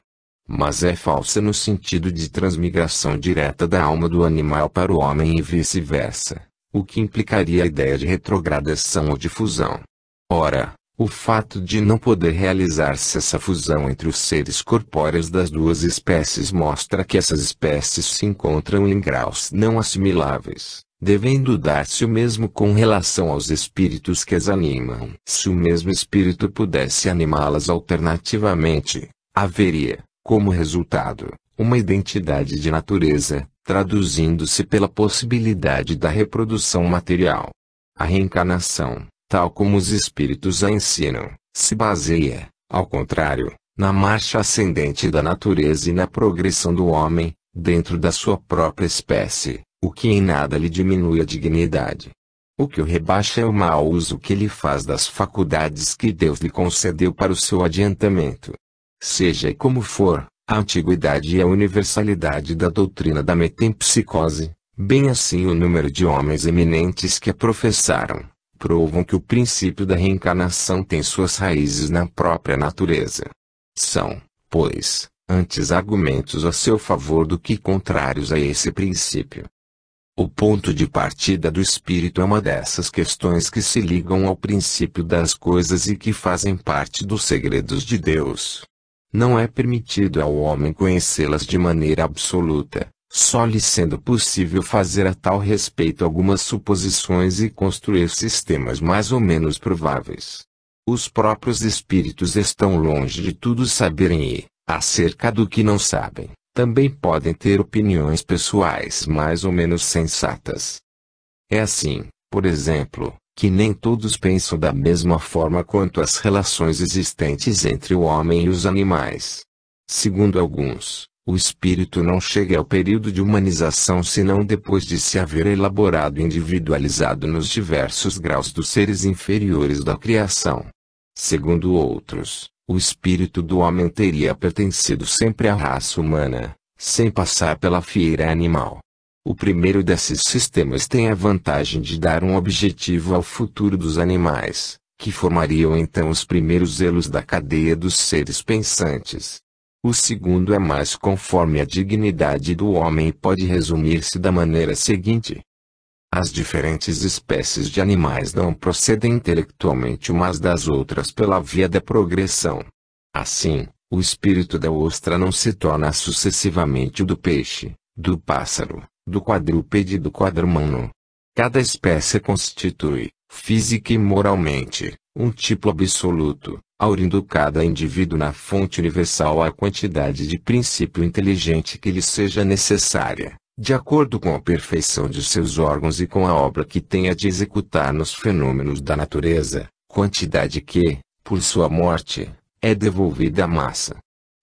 Mas é falsa no sentido de transmigração direta da alma do animal para o homem e vice-versa, o que implicaria a ideia de retrogradação ou de fusão. Ora, o fato de não poder realizar-se essa fusão entre os seres corpóreos das duas espécies mostra que essas espécies se encontram em graus não assimiláveis, devendo dar-se o mesmo com relação aos espíritos que as animam. Se o mesmo espírito pudesse animá-las alternativamente, haveria, como resultado, uma identidade de natureza, traduzindo-se pela possibilidade da reprodução material. A reencarnação, tal como os espíritos a ensinam, se baseia, ao contrário, na marcha ascendente da natureza e na progressão do homem, dentro da sua própria espécie, o que em nada lhe diminui a dignidade. O que o rebaixa é o mau uso que ele faz das faculdades que Deus lhe concedeu para o seu adiantamento. Seja como for, a antiguidade e a universalidade da doutrina da metempsicose, bem assim o número de homens eminentes que a professaram, provam que o princípio da reencarnação tem suas raízes na própria natureza. São, pois, antes argumentos a seu favor do que contrários a esse princípio. O ponto de partida do espírito é uma dessas questões que se ligam ao princípio das coisas e que fazem parte dos segredos de Deus. Não é permitido ao homem conhecê-las de maneira absoluta, só lhe sendo possível fazer a tal respeito algumas suposições e construir sistemas mais ou menos prováveis. Os próprios espíritos estão longe de tudo saberem e, acerca do que não sabem, também podem ter opiniões pessoais mais ou menos sensatas. É assim, por exemplo, que nem todos pensam da mesma forma quanto às relações existentes entre o homem e os animais. Segundo alguns, o espírito não chega ao período de humanização senão depois de se haver elaborado e individualizado nos diversos graus dos seres inferiores da criação. Segundo outros, o espírito do homem teria pertencido sempre à raça humana, sem passar pela fiera animal. O primeiro desses sistemas tem a vantagem de dar um objetivo ao futuro dos animais, que formariam então os primeiros elos da cadeia dos seres pensantes. O segundo é mais conforme a dignidade do homem e pode resumir-se da maneira seguinte. As diferentes espécies de animais não procedem intelectualmente umas das outras pela via da progressão. Assim, o espírito da ostra não se torna sucessivamente o do peixe, do pássaro, do quadrúpede e do quadrumano. Cada espécie constitui, física e moralmente, um tipo absoluto, aurindo cada indivíduo na fonte universal a quantidade de princípio inteligente que lhe seja necessária, de acordo com a perfeição de seus órgãos e com a obra que tenha de executar nos fenômenos da natureza, quantidade que, por sua morte, é devolvida à massa.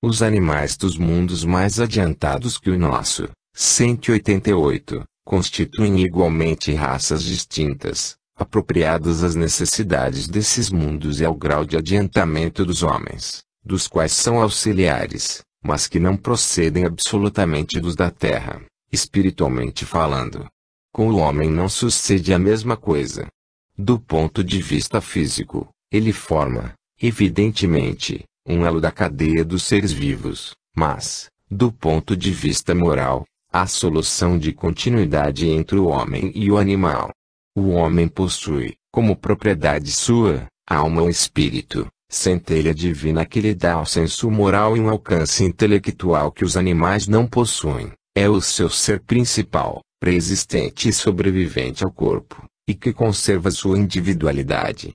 Os animais dos mundos mais adiantados que o nosso, 188, constituem igualmente raças distintas, apropriadas às necessidades desses mundos e ao grau de adiantamento dos homens, dos quais são auxiliares, mas que não procedem absolutamente dos da terra, espiritualmente falando. Com o homem não sucede a mesma coisa. Do ponto de vista físico, ele forma, evidentemente, um elo da cadeia dos seres vivos, mas, do ponto de vista moral, há solução de continuidade entre o homem e o animal. O homem possui, como propriedade sua, alma ou espírito, centelha divina que lhe dá ao senso moral e um alcance intelectual que os animais não possuem. É o seu ser principal, preexistente e sobrevivente ao corpo, e que conserva sua individualidade.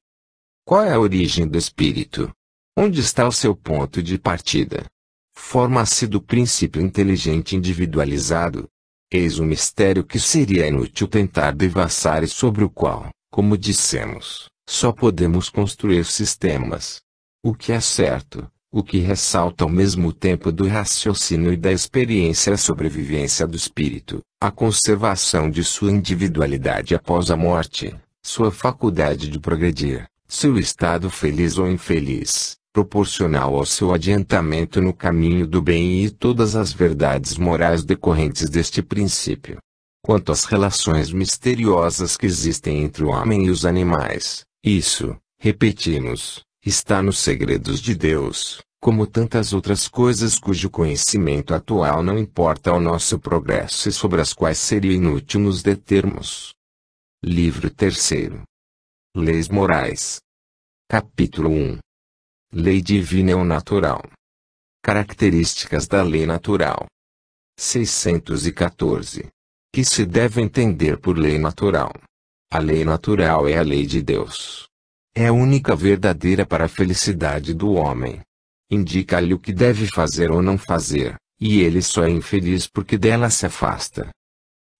Qual é a origem do espírito? Onde está o seu ponto de partida? Forma-se do princípio inteligente individualizado. Eis um mistério que seria inútil tentar devassar e sobre o qual, como dissemos, só podemos construir sistemas. O que é certo, o que ressalta ao mesmo tempo do raciocínio e da experiência é a sobrevivência do espírito, a conservação de sua individualidade após a morte, sua faculdade de progredir, seu estado feliz ou infeliz, proporcional ao seu adiantamento no caminho do bem e todas as verdades morais decorrentes deste princípio. Quanto às relações misteriosas que existem entre o homem e os animais, isso, repetimos, está nos segredos de Deus, como tantas outras coisas cujo conhecimento atual não importa ao nosso progresso e sobre as quais seria inútil nos determos. Livro 3º. Leis Morais. Capítulo 1. Lei divina ou natural. Características da lei natural. 614. Que se deve entender por lei natural? A lei natural é a lei de Deus. É a única verdadeira para a felicidade do homem. Indica-lhe o que deve fazer ou não fazer, e ele só é infeliz porque dela se afasta.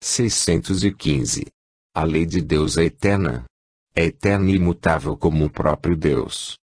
615. A lei de Deus é eterna. É eterna e imutável como o próprio Deus.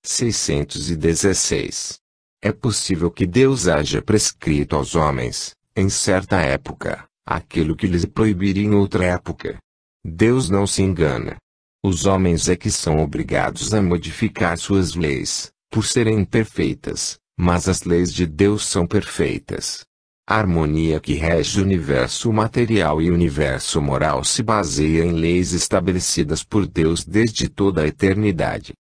616. É possível que Deus haja prescrito aos homens, em certa época, aquilo que lhes proibiria em outra época. Deus não se engana. Os homens é que são obrigados a modificar suas leis, por serem imperfeitas, mas as leis de Deus são perfeitas. A harmonia que rege o universo material e o universo moral se baseia em leis estabelecidas por Deus desde toda a eternidade.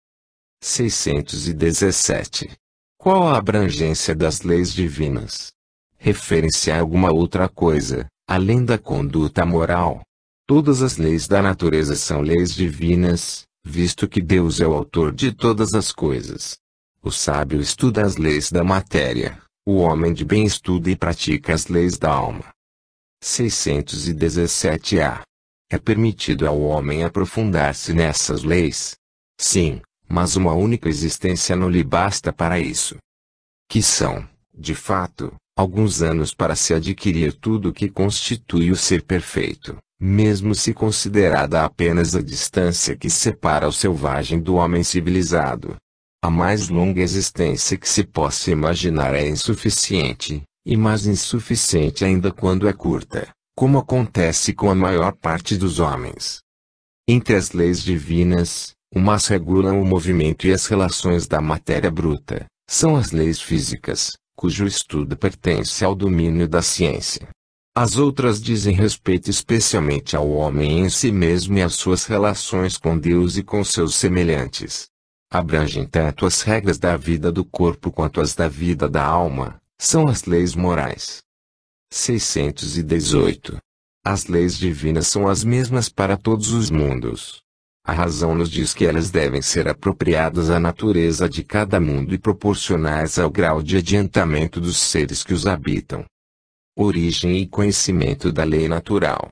617. Qual a abrangência das leis divinas? Referem-se a alguma outra coisa, além da conduta moral? Todas as leis da natureza são leis divinas, visto que Deus é o autor de todas as coisas. O sábio estuda as leis da matéria, o homem de bem estuda e pratica as leis da alma. 617-A. É permitido ao homem aprofundar-se nessas leis? Sim, mas uma única existência não lhe basta para isso. Que são, de fato, alguns anos para se adquirir tudo o que constitui o ser perfeito, mesmo se considerada apenas a distância que separa o selvagem do homem civilizado. A mais longa existência que se possa imaginar é insuficiente, e mais insuficiente ainda quando é curta, como acontece com a maior parte dos homens. Entre as leis divinas, umas regulam o movimento e as relações da matéria bruta, são as leis físicas, cujo estudo pertence ao domínio da ciência. As outras dizem respeito especialmente ao homem em si mesmo e às suas relações com Deus e com seus semelhantes. Abrangem tanto as regras da vida do corpo quanto as da vida da alma, são as leis morais. 618. As leis divinas são as mesmas para todos os mundos. A razão nos diz que elas devem ser apropriadas à natureza de cada mundo e proporcionais ao grau de adiantamento dos seres que os habitam. Origem e conhecimento da lei natural.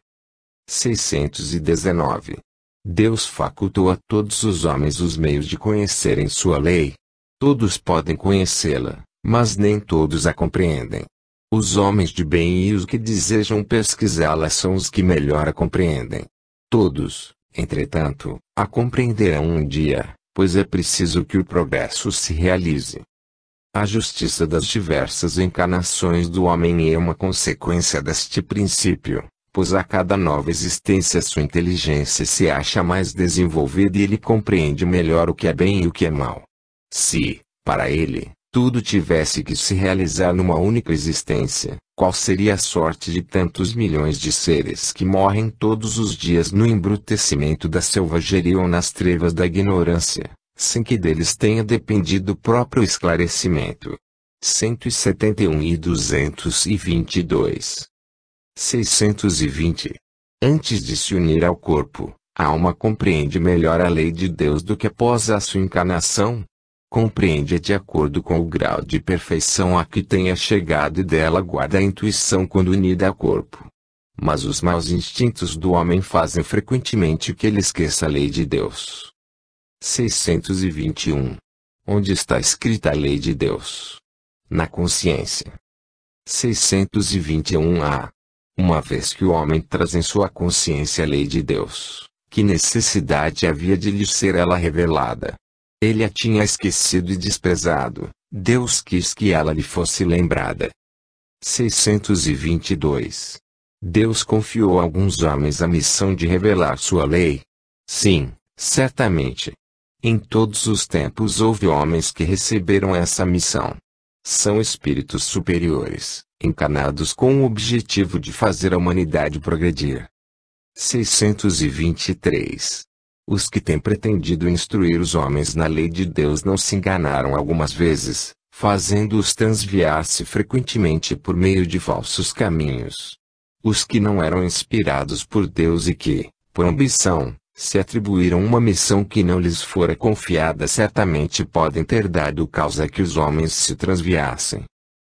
619. Deus facultou a todos os homens os meios de conhecerem sua lei. Todos podem conhecê-la, mas nem todos a compreendem. Os homens de bem e os que desejam pesquisá-la são os que melhor a compreendem. Todos, entretanto, a compreenderão um dia, pois é preciso que o progresso se realize. A justiça das diversas encarnações do homem é uma consequência deste princípio, pois a cada nova existência sua inteligência se acha mais desenvolvida e ele compreende melhor o que é bem e o que é mal. Se, para ele, tudo tivesse que se realizar numa única existência, qual seria a sorte de tantos milhões de seres que morrem todos os dias no embrutecimento da selvageria ou nas trevas da ignorância, sem que deles tenha dependido o próprio esclarecimento. 171 e 222. 620. Antes de se unir ao corpo, a alma compreende melhor a lei de Deus do que após a sua encarnação. Compreende-a de acordo com o grau de perfeição a que tenha chegado e dela guarda a intuição quando unida ao corpo. Mas os maus instintos do homem fazem frequentemente que ele esqueça a lei de Deus. 621. Onde está escrita a lei de Deus? Na consciência. 621-A. Uma vez que o homem traz em sua consciência a lei de Deus, que necessidade havia de lhe ser ela revelada? Ele a tinha esquecido e desprezado, Deus quis que ela lhe fosse lembrada. 622. Deus confiou a alguns homens a missão de revelar sua lei? Sim, certamente. Em todos os tempos houve homens que receberam essa missão. São espíritos superiores, encarnados com o objetivo de fazer a humanidade progredir. 623. Os que têm pretendido instruir os homens na lei de Deus não se enganaram algumas vezes, fazendo-os transviar-se frequentemente por meio de falsos caminhos. Os que não eram inspirados por Deus e que, por ambição, se atribuíram uma missão que não lhes fora confiada certamente podem ter dado causa a que os homens se transviassem.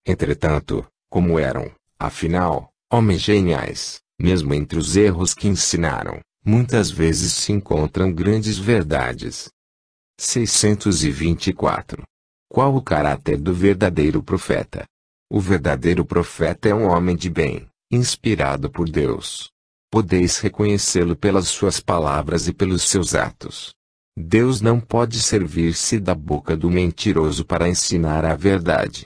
Entretanto, como eram, afinal, homens geniais, mesmo entre os erros que ensinaram, muitas vezes se encontram grandes verdades. 624. Qual o caráter do verdadeiro profeta? O verdadeiro profeta é um homem de bem, inspirado por Deus. Podeis reconhecê-lo pelas suas palavras e pelos seus atos. Deus não pode servir-se da boca do mentiroso para ensinar a verdade.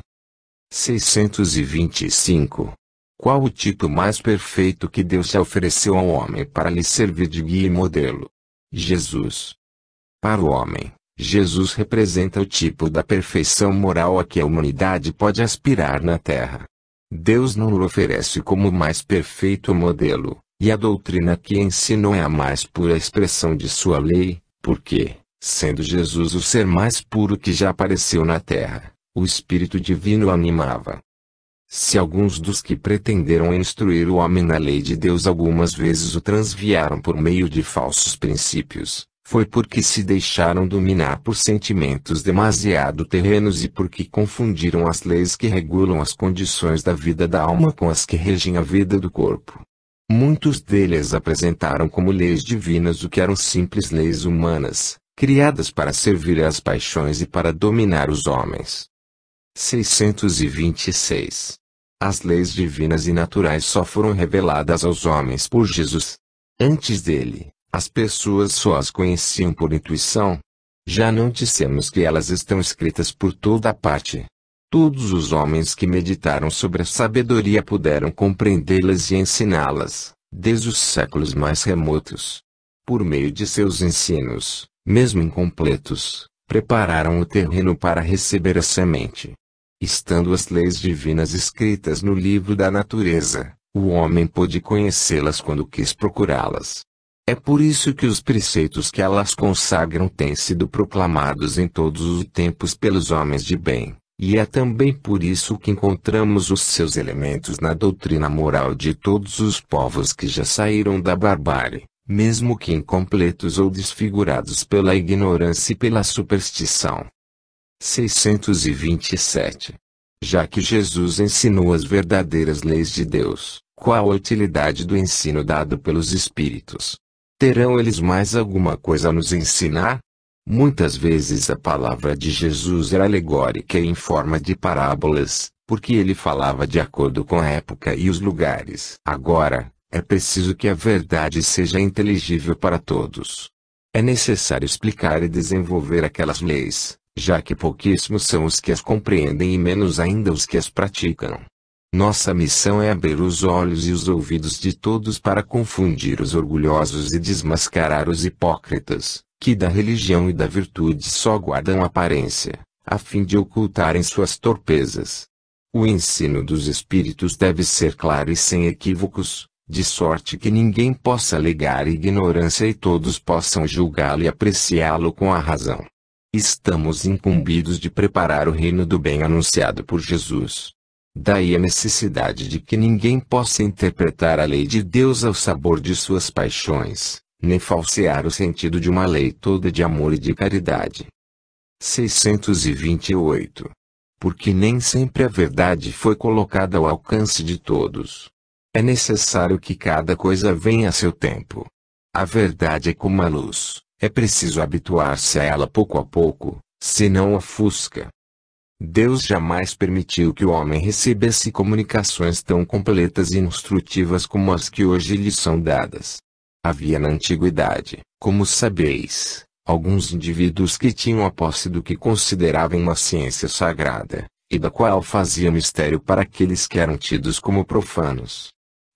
625. Qual o tipo mais perfeito que Deus se ofereceu ao homem para lhe servir de guia e modelo? Jesus. Para o homem, Jesus representa o tipo da perfeição moral a que a humanidade pode aspirar na Terra. Deus não o oferece como o mais perfeito modelo, e a doutrina que ensinou é a mais pura expressão de sua lei, porque, sendo Jesus o ser mais puro que já apareceu na Terra, o Espírito Divino o animava. Se alguns dos que pretenderam instruir o homem na lei de Deus algumas vezes o transviaram por meio de falsos princípios, foi porque se deixaram dominar por sentimentos demasiado terrenos e porque confundiram as leis que regulam as condições da vida da alma com as que regem a vida do corpo. Muitos deles apresentaram como leis divinas o que eram simples leis humanas, criadas para servir às paixões e para dominar os homens. 626. As leis divinas e naturais só foram reveladas aos homens por Jesus. Antes dele, as pessoas só as conheciam por intuição. Já não dissemos que elas estão escritas por toda parte. Todos os homens que meditaram sobre a sabedoria puderam compreendê-las e ensiná-las, desde os séculos mais remotos. Por meio de seus ensinos, mesmo incompletos, prepararam o terreno para receber a semente. Estando as leis divinas escritas no livro da natureza, o homem pôde conhecê-las quando quis procurá-las. É por isso que os preceitos que elas consagram têm sido proclamados em todos os tempos pelos homens de bem, e é também por isso que encontramos os seus elementos na doutrina moral de todos os povos que já saíram da barbárie, mesmo que incompletos ou desfigurados pela ignorância e pela superstição. 627. Já que Jesus ensinou as verdadeiras leis de Deus, qual a utilidade do ensino dado pelos Espíritos? Terão eles mais alguma coisa a nos ensinar? Muitas vezes a palavra de Jesus era alegórica e em forma de parábolas, porque ele falava de acordo com a época e os lugares. Agora, é preciso que a verdade seja inteligível para todos. É necessário explicar e desenvolver aquelas leis, já que pouquíssimos são os que as compreendem e menos ainda os que as praticam. Nossa missão é abrir os olhos e os ouvidos de todos para confundir os orgulhosos e desmascarar os hipócritas, que da religião e da virtude só guardam aparência, a fim de ocultarem suas torpezas. O ensino dos Espíritos deve ser claro e sem equívocos, de sorte que ninguém possa alegar ignorância e todos possam julgá-lo e apreciá-lo com a razão. Estamos incumbidos de preparar o reino do bem anunciado por Jesus. Daí a necessidade de que ninguém possa interpretar a lei de Deus ao sabor de suas paixões, nem falsear o sentido de uma lei toda de amor e de caridade. 628. Porque nem sempre a verdade foi colocada ao alcance de todos. É necessário que cada coisa venha a seu tempo. A verdade é como a luz, é preciso habituar-se a ela pouco a pouco, senão ofusca. Deus jamais permitiu que o homem recebesse comunicações tão completas e instrutivas como as que hoje lhe são dadas. Havia na antiguidade, como sabeis, alguns indivíduos que tinham a posse do que consideravam uma ciência sagrada, e da qual faziam mistério para aqueles que eram tidos como profanos.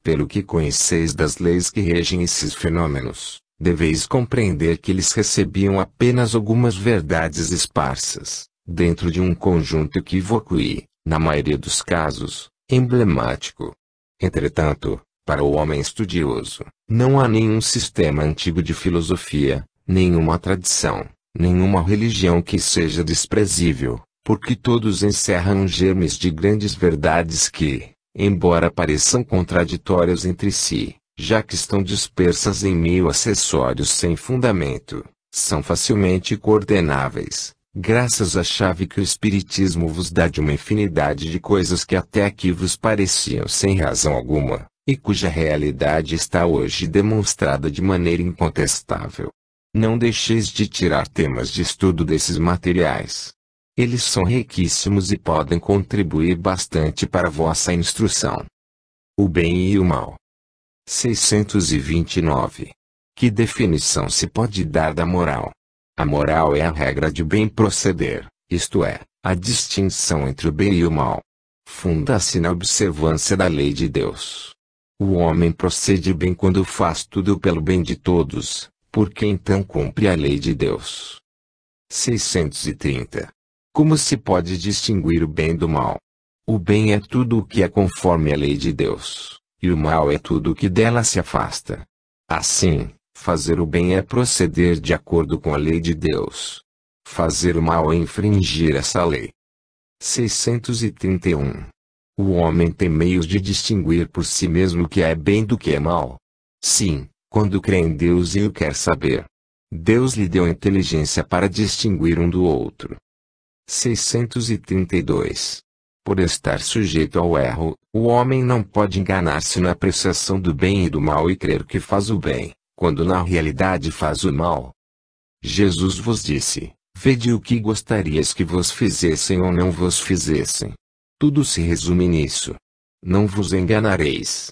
Pelo que conheceis das leis que regem esses fenômenos, deveis compreender que eles recebiam apenas algumas verdades esparsas, dentro de um conjunto equívoco e, na maioria dos casos, emblemático. Entretanto, para o homem estudioso, não há nenhum sistema antigo de filosofia, nenhuma tradição, nenhuma religião que seja desprezível, porque todos encerram germes de grandes verdades que, embora pareçam contraditórias entre si, já que estão dispersas em mil acessórios sem fundamento, são facilmente coordenáveis, graças à chave que o Espiritismo vos dá de uma infinidade de coisas que até aqui vos pareciam sem razão alguma, e cuja realidade está hoje demonstrada de maneira incontestável. Não deixeis de tirar temas de estudo desses materiais. Eles são riquíssimos e podem contribuir bastante para vossa instrução. O bem e o mal. 629. Que definição se pode dar da moral? A moral é a regra de bem proceder, isto é, a distinção entre o bem e o mal. Funda-se na observância da lei de Deus. O homem procede bem quando faz tudo pelo bem de todos, porque então cumpre a lei de Deus. 630. Como se pode distinguir o bem do mal? O bem é tudo o que é conforme à lei de Deus, e o mal é tudo o que dela se afasta. Assim, fazer o bem é proceder de acordo com a lei de Deus. Fazer o mal é infringir essa lei. 631. O homem tem meios de distinguir por si mesmo o que é bem do que é mal. Sim, quando crê em Deus e o quer saber. Deus lhe deu inteligência para distinguir um do outro. 632. Por estar sujeito ao erro, o homem não pode enganar-se na apreciação do bem e do mal e crer que faz o bem, quando na realidade faz o mal. Jesus vos disse: vede o que gostarias que vos fizessem ou não vos fizessem. Tudo se resume nisso. Não vos enganareis.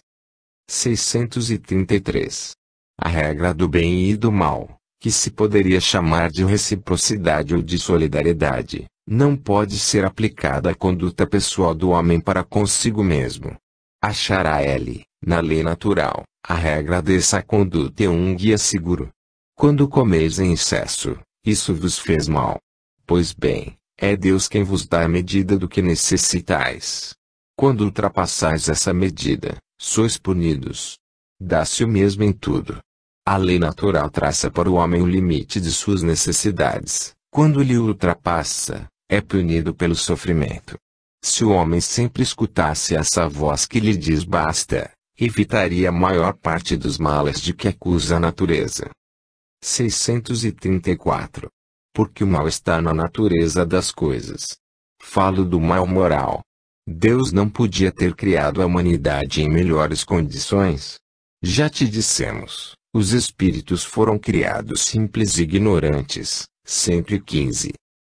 633. A regra do bem e do mal, que se poderia chamar de reciprocidade ou de solidariedade, não pode ser aplicada à conduta pessoal do homem para consigo mesmo. Achará ele, na lei natural, a regra dessa conduta e um guia seguro. Quando comeis em excesso, isso vos fez mal. Pois bem, é Deus quem vos dá a medida do que necessitais. Quando ultrapassais essa medida, sois punidos. Dá-se o mesmo em tudo. A lei natural traça para o homem o limite de suas necessidades. Quando lhe ultrapassa, é punido pelo sofrimento. Se o homem sempre escutasse essa voz que lhe diz basta, evitaria a maior parte dos males de que acusa a natureza. 634. Porque o mal está na natureza das coisas. Falo do mal moral. Deus não podia ter criado a humanidade em melhores condições? Já te dissemos, os espíritos foram criados simples e ignorantes. 115.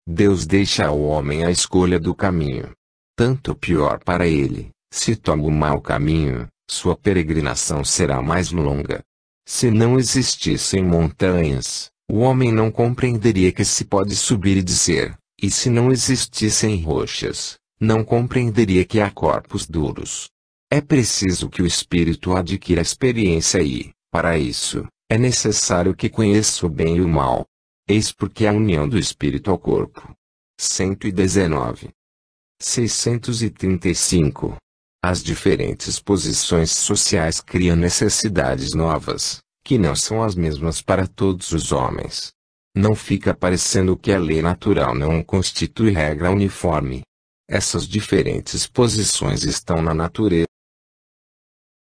Deus deixa ao homem a escolha do caminho. Tanto pior para ele, se toma o mau caminho, sua peregrinação será mais longa. Se não existissem montanhas, o homem não compreenderia que se pode subir e descer, e se não existissem rochas, não compreenderia que há corpos duros. É preciso que o espírito adquira experiência e, para isso, é necessário que conheça o bem e o mal. Eis porque a união do espírito ao corpo. 119. 635. As diferentes posições sociais criam necessidades novas, que não são as mesmas para todos os homens. Não fica parecendo que a lei natural não constitui regra uniforme. Essas diferentes posições estão na natureza